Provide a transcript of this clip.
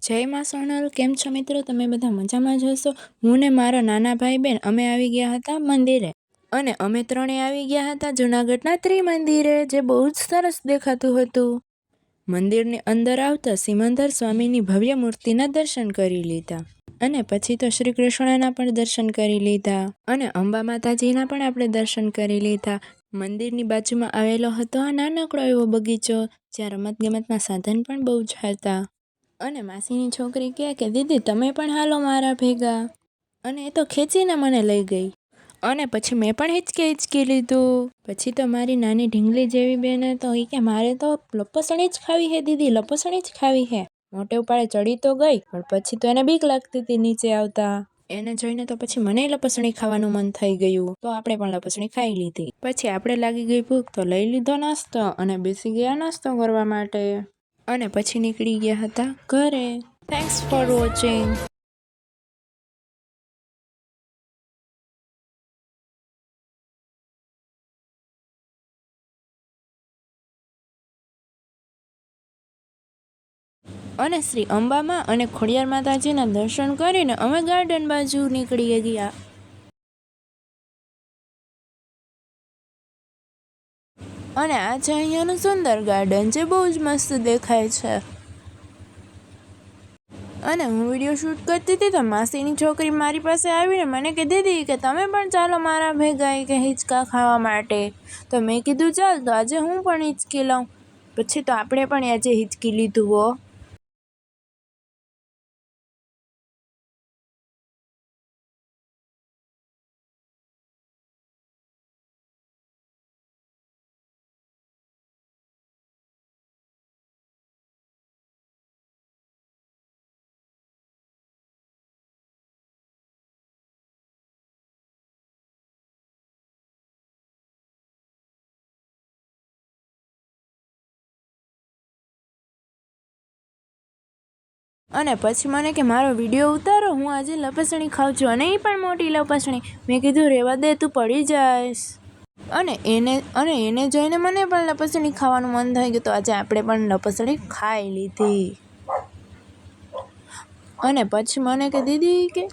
જય માં સોનલ, કેમ છો મિત્રો? તમે બધા મજામાં જ હશો। હું ને મારા નાના ભાઈ બેન અમે આવી ગયા હતા મંદિરે અને અમે ત્રણે આવી ગયા હતા જૂનાગઢના ત્રિમંદિરે, જે બહુ જ સરસ દેખાતું હતું। મંદિરની અંદર આવતા સિમંદર સ્વામીની ભવ્ય મૂર્તિના દર્શન કરી લીધા અને પછી તો શ્રી કૃષ્ણના પણ દર્શન કરી લીધા અને અંબા માતાજીના પણ આપણે દર્શન કરી લીધા। મંદિરની બાજુમાં આવેલો હતો આ નાનકડો એવો બગીચો, જ્યાં રમત ગમતના સાધન પણ બહુ જ હતા। અને માસીની છોકરી કહે કે દીદી તમે પણ હાલો મારા ભેગા, અને એ તો ખેંચીને મને લઈ ગઈ અને પછી મેં પણ હિચકી લીધું। પછી તો મારી નાની ઢીંગલી જેવી બેને તો એ કે મારે તો લપસણી જ ખાવી હે દીદી, લપસણી જ ખાવી હે। મોટે ઉપાડે ચડી તો ગઈ, પણ પછી તો એને બીક લાગતી હતી નીચે આવતા। એને જોઈને તો પછી મને લપસણી ખાવાનું મન થઈ ગયું, તો આપણે પણ લપસણી ખાઈ લીધી। પછી આપણે લાગી ગઈ ભૂખ તો લઈ લીધો નાસ્તો અને બેસી ગયા નાસ્તો કરવા માટે અને પછી નીકળી ગયા હતા ઘરે। Thanks for watching. અને શ્રી અંબામાં અને ખોડિયાર માતાજીના દર્શન કરીને અમે ગાર્ડન બાજુ નીકળી ગયા અને આ છે અહીંયાનું સુંદર ગાર્ડન, જે બહુ જ મસ્ત દેખાય છે। અને હું વિડીયો શૂટ કરતી હતી તો માસીની છોકરી મારી પાસે આવીને મને કે દીદી કે તમે પણ ચાલો મારા ભેગા કે હિંચકા ખાવા માટે। તો મેં કીધું ચાલ, તો આજે હું પણ હિંચકી લઉં। પછી તો આપણે પણ આજે હિંચકી લીધું હો। અને પછી મને કે મારો વિડીયો ઉતારો, હું આજે લપસણી ખાઉં છું અને એ પણ મોટી લપસણી। મેં કીધું રેવા દે, તું પડી જાઈશ। અને એને જોઈને મને પણ લપસણી ખાવાનું મન થઈ ગયું, તો આજે આપણે પણ લપસણી ખાઈ લીધી। અને પછી મને કે દીદી કે